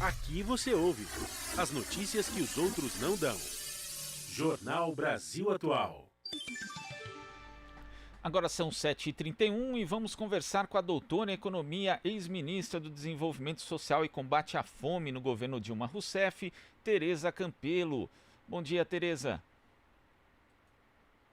Aqui você ouve as notícias que os outros não dão. Jornal Brasil Atual. Agora são 7h31 e vamos conversar com a doutora em Economia, ex-ministra do Desenvolvimento Social e Combate à Fome no governo Dilma Rousseff, Tereza Campelo. Bom dia, Tereza.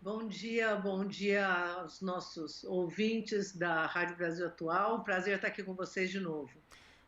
Bom dia aos nossos ouvintes da Rádio Brasil Atual. Prazer estar aqui com vocês de novo.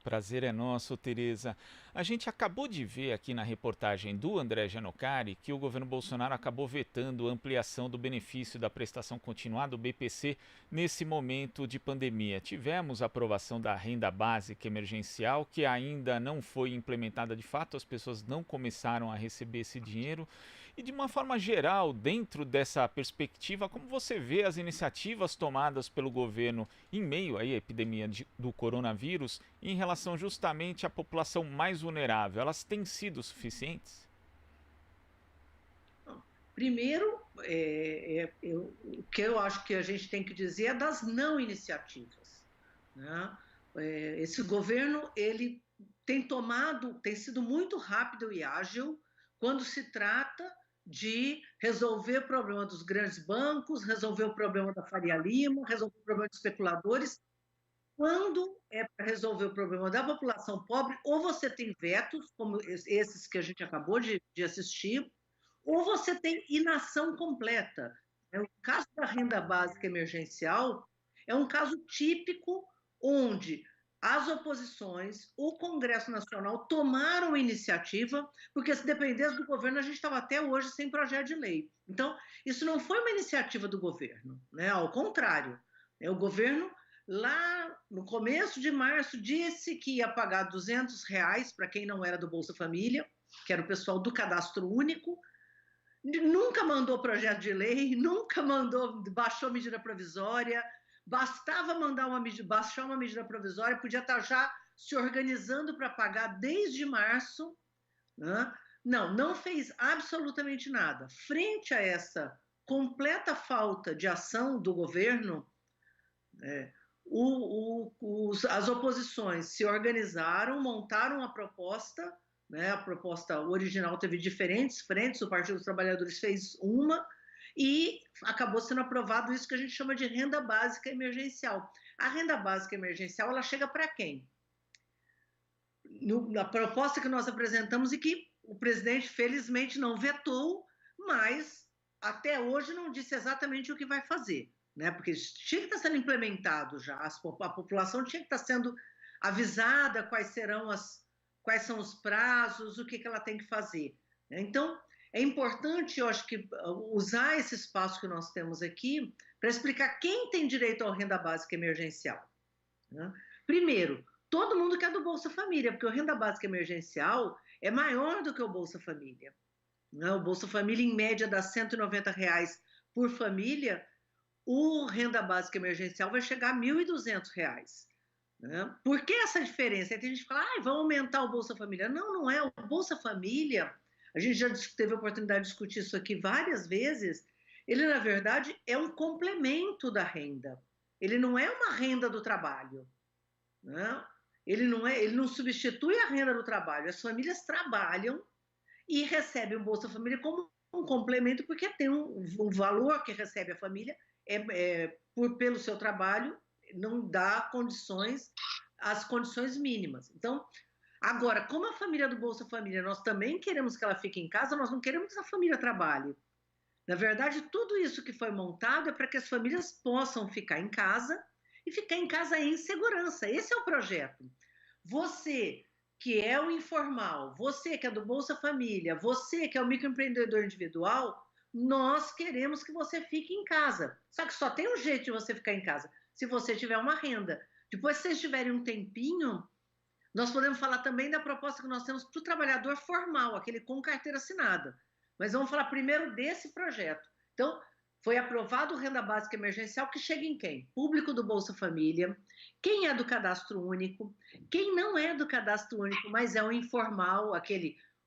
Prazer é nosso, Tereza. A gente acabou de ver aqui na reportagem do André Giannoccari que o governo Bolsonaro acabou vetando a ampliação do benefício da prestação continuada, o BPC, nesse momento de pandemia. Tivemos a aprovação da renda básica emergencial, que ainda não foi implementada de fato, as pessoas não começaram a receber esse dinheiro. E de uma forma geral, dentro dessa perspectiva, como você vê as iniciativas tomadas pelo governo em meio aí à epidemia do coronavírus em relação justamente à população mais vulnerável, elas têm sido suficientes? Primeiro, o que eu acho que a gente tem que dizer é das não iniciativas, né? Esse governo ele tem sido muito rápido e ágil quando se trata de resolver o problema dos grandes bancos, resolver o problema da Faria Lima, resolver o problema dos especuladores. Quando é para resolver o problema da população pobre, ou você tem vetos, como esses que a gente acabou de assistir, ou você tem inação completa. O caso da renda básica emergencial é um caso típico onde as oposições, o Congresso Nacional tomaram iniciativa, porque se dependesse do governo, a gente estava até hoje sem projeto de lei. Então, isso não foi uma iniciativa do governo, né? Ao contrário, o governo lá no começo de março disse que ia pagar R$200 para quem não era do Bolsa Família, que era o pessoal do Cadastro Único, nunca mandou projeto de lei, nunca baixou medida provisória, bastava baixar uma medida provisória, podia estar já se organizando para pagar desde março, né? Não fez absolutamente nada. Frente a essa completa falta de ação do governo, as oposições se organizaram, montaram a proposta, né? A proposta original teve diferentes frentes, o Partido dos Trabalhadores fez uma, e acabou sendo aprovado isso que a gente chama de renda básica emergencial. A renda básica emergencial, ela chega para quem? Na proposta que nós apresentamos e que o presidente felizmente não vetou, mas até hoje não disse exatamente o que vai fazer, né? Porque tinha que estar sendo implementado já, a população tinha que estar sendo avisada quais são os prazos, o que ela tem que fazer. Então, é importante, eu acho que, usar esse espaço que nós temos aqui para explicar quem tem direito à renda básica emergencial, né? Primeiro, todo mundo que é do Bolsa Família, porque o renda básica emergencial é maior do que o Bolsa Família, né? O Bolsa Família, em média, dá R$190 por família, o renda básica emergencial vai chegar a R$1.200. Né? Por que essa diferença? Aí tem gente que fala, vamos aumentar o Bolsa Família. Não é. O Bolsa Família, a gente já teve a oportunidade de discutir isso aqui várias vezes, ele, na verdade, é um complemento da renda. Ele não é uma renda do trabalho, né? Ele não substitui a renda do trabalho. As famílias trabalham e recebem o Bolsa Família como um complemento, porque tem um valor que recebe a família pelo seu trabalho, não dá as condições mínimas. Então, agora, como a família do Bolsa Família, nós também queremos que ela fique em casa, nós não queremos que a família trabalhe. Na verdade, tudo isso que foi montado é para que as famílias possam ficar em casa e ficar em casa em segurança. Esse é o projeto. Você que é o informal, você que é do Bolsa Família, você que é o microempreendedor individual, nós queremos que você fique em casa. Só que só tem um jeito de você ficar em casa, se você tiver uma renda. Depois, se vocês tiverem um tempinho, nós podemos falar também da proposta que nós temos para o trabalhador formal, aquele com carteira assinada. Mas vamos falar primeiro desse projeto. Então, foi aprovado o Renda Básica Emergencial, que chega em quem? Público do Bolsa Família, quem é do Cadastro Único, quem não é do Cadastro Único, mas é o informal,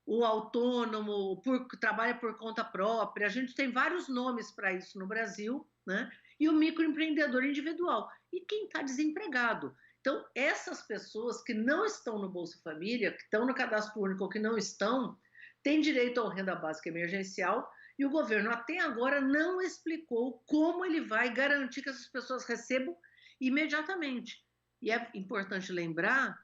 o autônomo, trabalha por conta própria. A gente tem vários nomes para isso no Brasil, né? E o microempreendedor individual. E quem está desempregado. Então, essas pessoas que não estão no Bolsa Família, que estão no cadastro único ou que não estão, têm direito ao renda básica emergencial e o governo até agora não explicou como ele vai garantir que essas pessoas recebam imediatamente. E é importante lembrar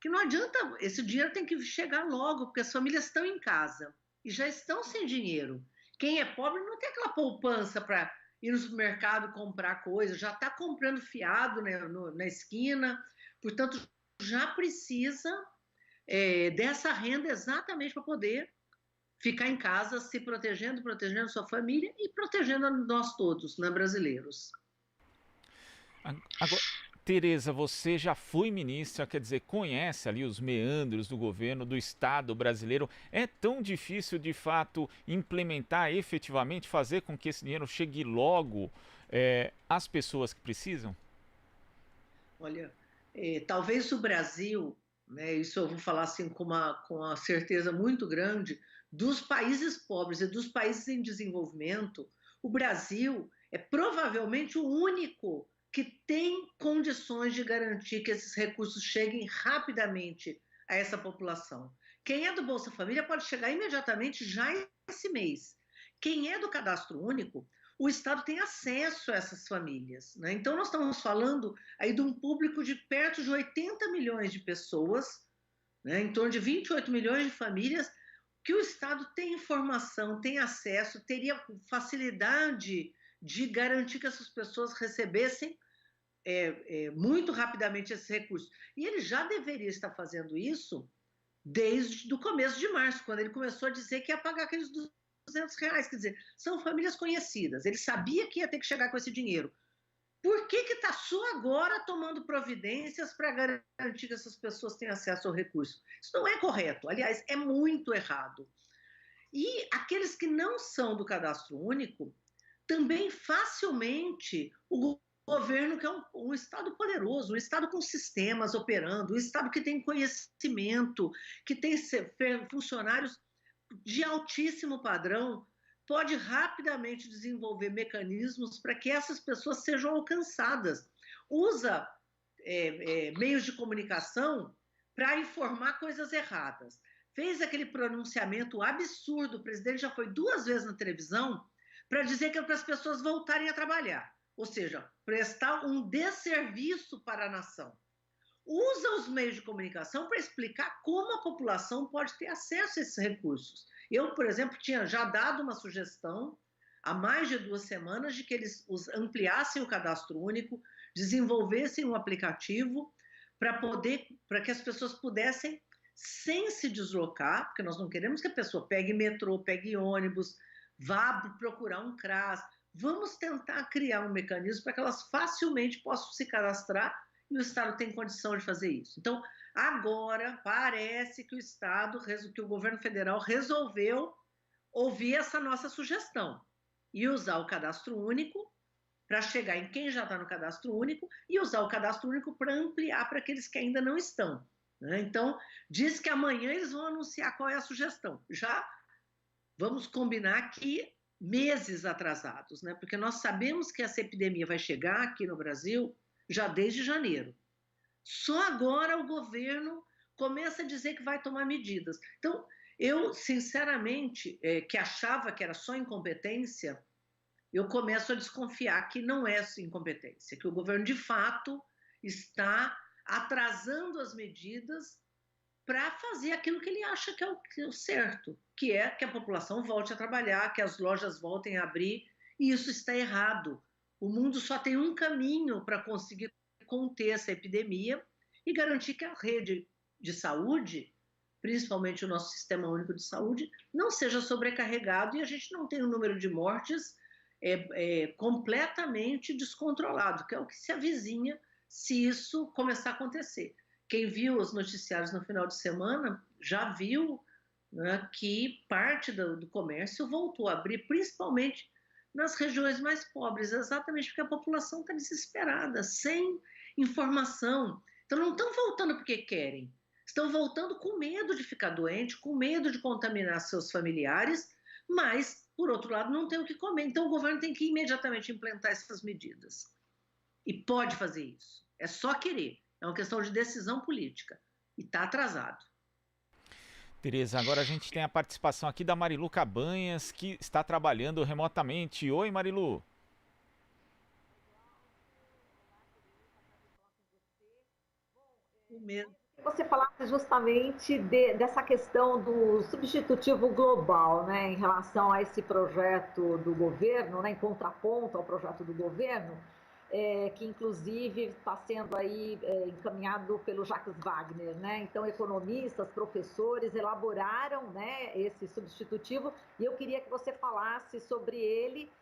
que não adianta, esse dinheiro tem que chegar logo, porque as famílias estão em casa e já estão sem dinheiro. Quem é pobre não tem aquela poupança para ir no supermercado comprar coisa, já está comprando fiado, né, na esquina, portanto, já precisa dessa renda exatamente para poder ficar em casa se protegendo, protegendo sua família e protegendo nós todos, né, brasileiros. Agora, Tereza, você já foi ministra, quer dizer, conhece ali os meandros do governo, do Estado brasileiro. É tão difícil, de fato, implementar efetivamente, fazer com que esse dinheiro chegue logo às pessoas que precisam? Olha, talvez o Brasil, né, isso eu vou falar assim com uma certeza muito grande, dos países pobres e dos países em desenvolvimento, o Brasil é provavelmente o único que tem condições de garantir que esses recursos cheguem rapidamente a essa população. Quem é do Bolsa Família pode chegar imediatamente já esse mês. Quem é do Cadastro Único, o Estado tem acesso a essas famílias, né? Então, nós estamos falando aí de um público de perto de 80 milhões de pessoas, né? Em torno de 28 milhões de famílias, que o Estado tem informação, tem acesso, teria facilidade de garantir que essas pessoas recebessem muito rapidamente esses recursos. E ele já deveria estar fazendo isso desde o começo de março, quando ele começou a dizer que ia pagar aqueles R$200. Quer dizer, são famílias conhecidas. Ele sabia que ia ter que chegar com esse dinheiro. Por que está só agora tomando providências para garantir que essas pessoas tenham acesso ao recurso? Isso não é correto. Aliás, é muito errado. E aqueles que não são do cadastro único, também facilmente o governo, que é um Estado poderoso, um Estado com sistemas operando, um Estado que tem conhecimento, que tem funcionários de altíssimo padrão, pode rapidamente desenvolver mecanismos para que essas pessoas sejam alcançadas. Usa meios de comunicação para informar coisas erradas. Fez aquele pronunciamento absurdo, o presidente já foi 2 vezes na televisão, para dizer que é para as pessoas voltarem a trabalhar. Ou seja, prestar um desserviço para a nação. Usa os meios de comunicação para explicar como a população pode ter acesso a esses recursos. Eu, por exemplo, tinha já dado uma sugestão há mais de 2 semanas de que eles ampliassem o cadastro único, desenvolvessem um aplicativo para que as pessoas pudessem, sem se deslocar, porque nós não queremos que a pessoa pegue metrô, pegue ônibus, vá procurar um CRAS. Vamos tentar criar um mecanismo para que elas facilmente possam se cadastrar e o Estado tem condição de fazer isso. Então, agora parece que que o governo federal resolveu ouvir essa nossa sugestão e usar o cadastro único para chegar em quem já está no cadastro único e usar o cadastro único para ampliar para aqueles que ainda não estão, né? Então, diz que amanhã eles vão anunciar qual é a sugestão. Já vamos combinar que meses atrasados, né? Porque nós sabemos que essa epidemia vai chegar aqui no Brasil já desde janeiro. Só agora o governo começa a dizer que vai tomar medidas. Então, eu, sinceramente, que achava que era só incompetência, eu começo a desconfiar que não é incompetência, que o governo, de fato, está atrasando as medidas para fazer aquilo que ele acha que é o certo, que é que a população volte a trabalhar, que as lojas voltem a abrir, e isso está errado. O mundo só tem um caminho para conseguir conter essa epidemia e garantir que a rede de saúde, principalmente o nosso Sistema Único de Saúde, não seja sobrecarregado e a gente não tenha um número de mortes completamente descontrolado, que é o que se avizinha se isso começar a acontecer. Quem viu os noticiários no final de semana já viu, né, que parte do comércio voltou a abrir, principalmente nas regiões mais pobres, exatamente porque a população está desesperada, sem informação. Então não estão voltando porque querem, estão voltando com medo de ficar doente, com medo de contaminar seus familiares, mas, por outro lado, não tem o que comer. Então o governo tem que imediatamente implantar essas medidas. E pode fazer isso. É só querer. É uma questão de decisão política. E está atrasado. Tereza, agora a gente tem a participação aqui da Marilu Cabanhas, que está trabalhando remotamente. Oi, Marilu. Você falasse justamente dessa questão do substitutivo global, né, em relação a esse projeto do governo, né, em contraponto ao projeto do governo, que inclusive está sendo aí encaminhado pelo Jacques Wagner, né? Então, economistas, professores elaboraram, né, esse substitutivo, e eu queria que você falasse sobre ele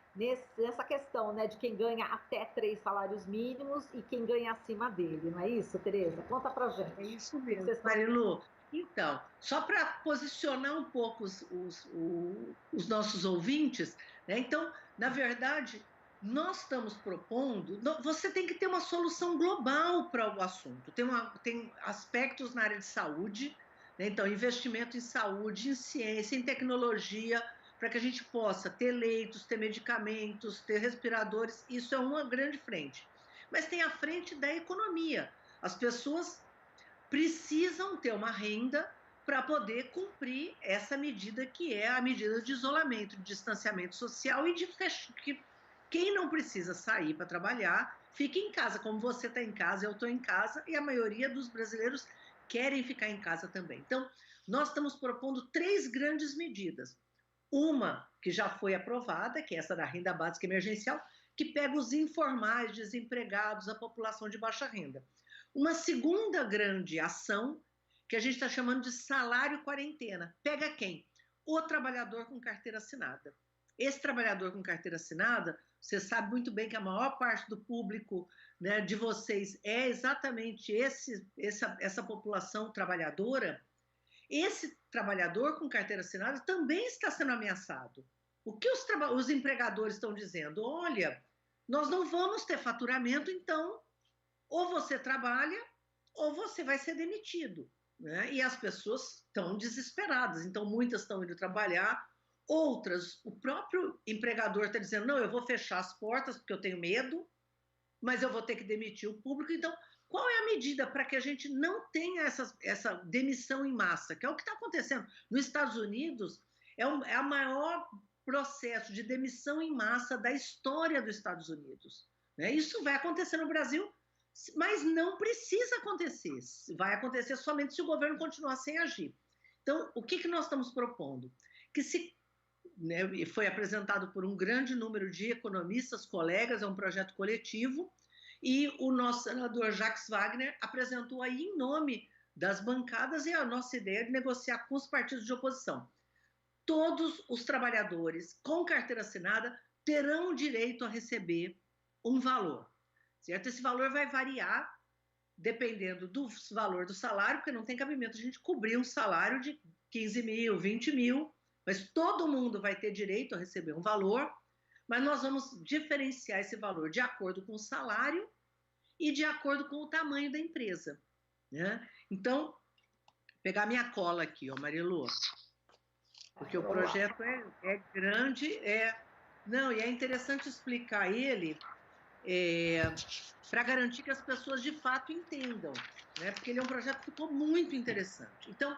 nessa questão, né, de quem ganha até 3 salários mínimos e quem ganha acima dele, não é isso, Tereza? Conta pra gente. É isso mesmo, Marilu. Então, só para posicionar um pouco os nossos ouvintes, né? Então, na verdade, nós estamos propondo, você tem que ter uma solução global para o assunto. Tem aspectos na área de saúde, né? Então, investimento em saúde, em ciência, em tecnologia, para que a gente possa ter leitos, ter medicamentos, ter respiradores. Isso é uma grande frente. Mas tem a frente da economia. As pessoas precisam ter uma renda para poder cumprir essa medida que é a medida de isolamento, de distanciamento social e de que quem não precisa sair para trabalhar, fique em casa, como você está em casa, eu estou em casa, e a maioria dos brasileiros querem ficar em casa também. Então, nós estamos propondo 3 grandes medidas. Uma que já foi aprovada, que é essa da renda básica emergencial, que pega os informais, desempregados, a população de baixa renda. Uma segunda grande ação, que a gente está chamando de salário quarentena. Pega quem? O trabalhador com carteira assinada. Esse trabalhador com carteira assinada, você sabe muito bem que a maior parte do público, né, de vocês é exatamente essa população trabalhadora. Esse trabalhador com carteira assinada também está sendo ameaçado. O que os empregadores estão dizendo? Olha, nós não vamos ter faturamento, então ou você trabalha ou você vai ser demitido, né? E as pessoas estão desesperadas, então muitas estão indo trabalhar, outras, o próprio empregador está dizendo, não, eu vou fechar as portas porque eu tenho medo, mas eu vou ter que demitir o público. Então, qual é a medida para que a gente não tenha essa demissão em massa, que é o que está acontecendo? Nos Estados Unidos, é o maior processo de demissão em massa da história dos Estados Unidos, né? Isso vai acontecer no Brasil, mas não precisa acontecer. Vai acontecer somente se o governo continuar sem agir. Então, o que nós estamos propondo? Que né, foi apresentado por um grande número de economistas, colegas, é um projeto coletivo, e o nosso senador Jacques Wagner apresentou aí em nome das bancadas, e a nossa ideia é de negociar com os partidos de oposição. Todos os trabalhadores com carteira assinada terão direito a receber um valor, certo? Esse valor vai variar dependendo do valor do salário, porque não tem cabimento a gente cobrir um salário de 15 mil, 20 mil, mas todo mundo vai ter direito a receber um valor, mas nós vamos diferenciar esse valor de acordo com o salário e de acordo com o tamanho da empresa, né? Então, pegar minha cola aqui, ó, Marilu, porque o projeto é grande, não, e é interessante explicar ele para garantir que as pessoas de fato entendam, né? Porque ele é um projeto que ficou muito interessante. Então,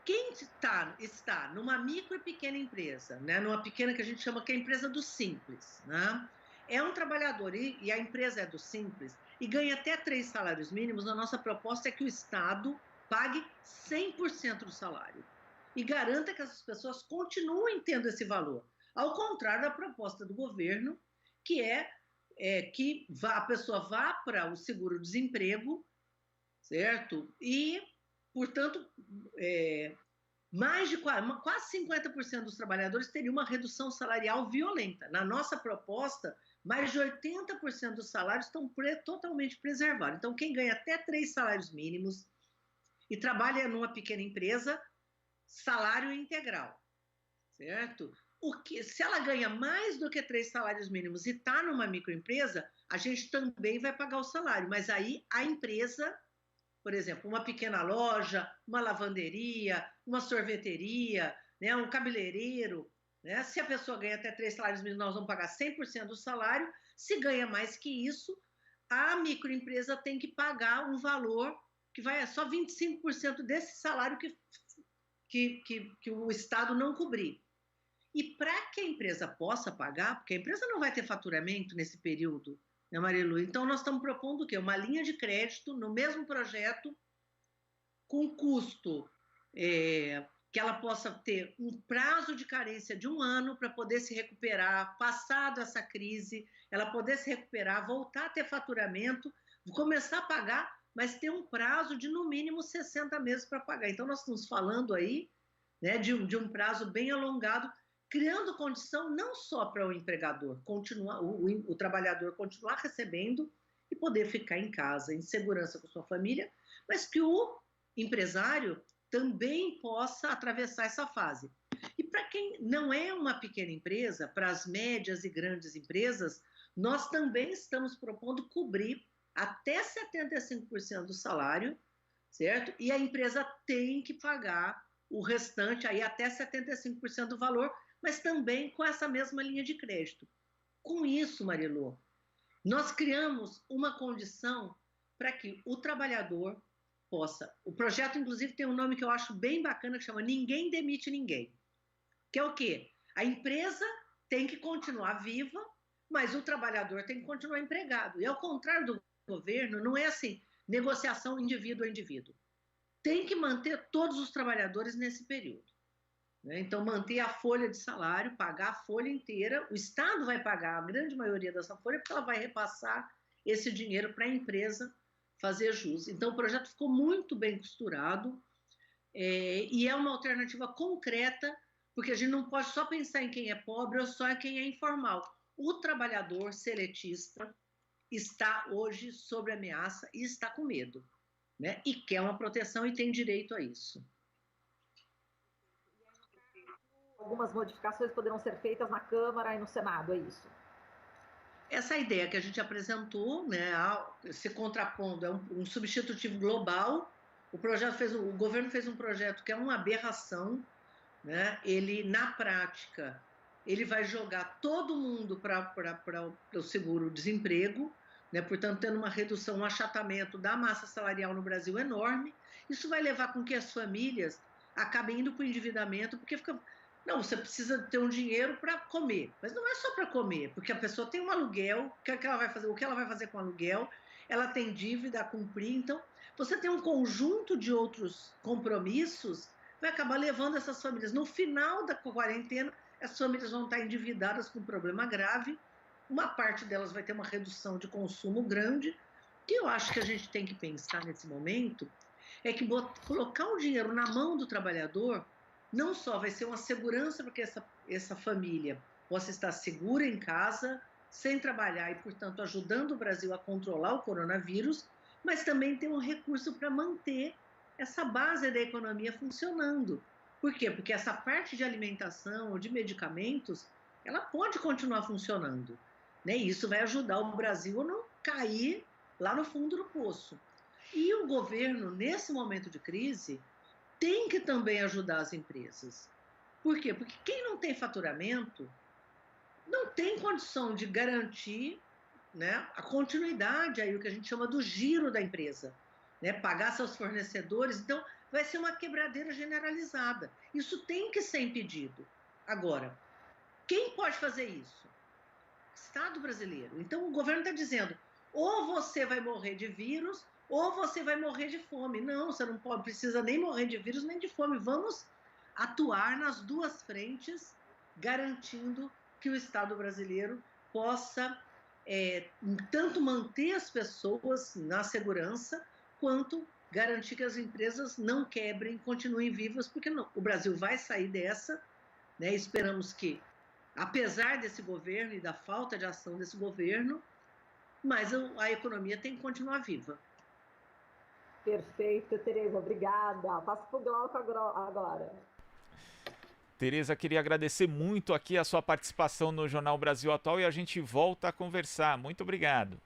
quem está numa micro e pequena empresa, né? Numa pequena que a gente chama que é a empresa do Simples, né? É um trabalhador e a empresa é do Simples e ganha até 3 salários mínimos, a nossa proposta é que o Estado pague 100% do salário e garanta que essas pessoas continuem tendo esse valor, ao contrário da proposta do governo, que que a pessoa vá para o seguro-desemprego, certo? E, portanto, quase 50% dos trabalhadores teriam uma redução salarial violenta. Na nossa proposta, mais de 80% dos salários estão totalmente preservados. Então, quem ganha até 3 salários mínimos e trabalha numa pequena empresa, salário integral, certo? Se ela ganha mais do que 3 salários mínimos e está numa microempresa, a gente também vai pagar o salário, mas aí a empresa, por exemplo, uma pequena loja, uma lavanderia, uma sorveteria, né, um cabeleireiro, né, se a pessoa ganha até 3 salários mínimos, nós vamos pagar 100% do salário. Se ganha mais que isso, a microempresa tem que pagar um valor que vai só 25% desse salário que o Estado não cobrir. E para que a empresa possa pagar, porque a empresa não vai ter faturamento nesse período, né, Marilu? Então, nós estamos propondo o quê? Uma linha de crédito no mesmo projeto, com custo, que ela possa ter um prazo de carência de 1 ano para poder se recuperar, passado essa crise, ela poder se recuperar, voltar a ter faturamento, começar a pagar, mas ter um prazo de no mínimo 60 meses para pagar. Então, nós estamos falando aí, né, de um prazo bem alongado, criando condição não só para o empregador continuar, o trabalhador continuar recebendo e poder ficar em casa, em segurança com sua família, mas que o empresário também possa atravessar essa fase. E para quem não é uma pequena empresa, para as médias e grandes empresas, nós também estamos propondo cobrir até 75% do salário, certo? E a empresa tem que pagar o restante, aí até 75% do valor, mas também com essa mesma linha de crédito. Com isso, Marilu, nós criamos uma condição para que o trabalhador possa... O projeto, inclusive, tem um nome que eu acho bem bacana, que chama Ninguém Demite Ninguém. Que é o quê? A empresa tem que continuar viva, mas o trabalhador tem que continuar empregado. E ao contrário do governo, não é assim, negociação indivíduo a indivíduo. Tem que manter todos os trabalhadores nesse período. Então, manter a folha de salário, pagar a folha inteira, o Estado vai pagar a grande maioria dessa folha, porque ela vai repassar esse dinheiro para a empresa fazer jus. Então, o projeto ficou muito bem costurado e é uma alternativa concreta, porque a gente não pode só pensar em quem é pobre ou só em quem é informal. O trabalhador seletista está hoje sob ameaça e está com medo, né? E quer uma proteção e tem direito a isso. Algumas modificações poderão ser feitas na Câmara e no Senado, é isso? Essa ideia que a gente apresentou, né, se contrapondo, é um substitutivo global. O governo fez um projeto que é uma aberração, né? Ele, na prática, ele vai jogar todo mundo para o seguro-desemprego, né? Portanto, tendo uma redução, um achatamento da massa salarial no Brasil enorme. Isso vai levar com que as famílias acabem indo para o endividamento, porque fica... Não, você precisa ter um dinheiro para comer, mas não é só para comer, porque a pessoa tem um aluguel, o que ela vai fazer com o aluguel, ela tem dívida a cumprir, então você tem um conjunto de outros compromissos, vai acabar levando essas famílias. No final da quarentena, as famílias vão estar endividadas com um problema grave, uma parte delas vai ter uma redução de consumo grande, que eu acho que a gente tem que pensar nesse momento, é que colocar o dinheiro na mão do trabalhador não só vai ser uma segurança para que essa família possa estar segura em casa, sem trabalhar e, portanto, ajudando o Brasil a controlar o coronavírus, mas também tem um recurso para manter essa base da economia funcionando. Por quê? Porque essa parte de alimentação ou de medicamentos, ela pode continuar funcionando, né? E isso vai ajudar o Brasil a não cair lá no fundo do poço. E o governo, nesse momento de crise, tem que também ajudar as empresas. Por quê? Porque quem não tem faturamento não tem condição de garantir, né, a continuidade, aí, o que a gente chama do giro da empresa, né, pagar seus fornecedores. Então, vai ser uma quebradeira generalizada. Isso tem que ser impedido. Agora, quem pode fazer isso? O Estado brasileiro. Então, o governo está dizendo, ou você vai morrer de vírus, ou você vai morrer de fome. Não, você não precisa nem morrer de vírus nem de fome. Vamos atuar nas duas frentes, garantindo que o Estado brasileiro possa tanto manter as pessoas na segurança, quanto garantir que as empresas não quebrem, continuem vivas, porque o Brasil vai sair dessa, né? Esperamos que, apesar desse governo e da falta de ação desse governo, mas a economia tem que continuar viva. Perfeito, Tereza, obrigada. Passo para o Glauco agora. Tereza, queria agradecer muito aqui a sua participação no Jornal Brasil Atual e a gente volta a conversar. Muito obrigado.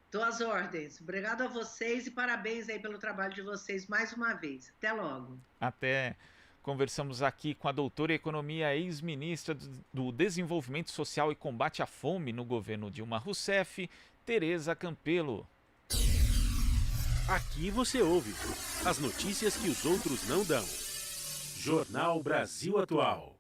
Estou às ordens. Obrigado a vocês e parabéns aí pelo trabalho de vocês mais uma vez. Até logo. Até. Conversamos aqui com a doutora em Economia, ex-ministra do Desenvolvimento Social e Combate à Fome no governo Dilma Rousseff, Tereza Campelo. Aqui você ouve as notícias que os outros não dão. Jornal Brasil Atual.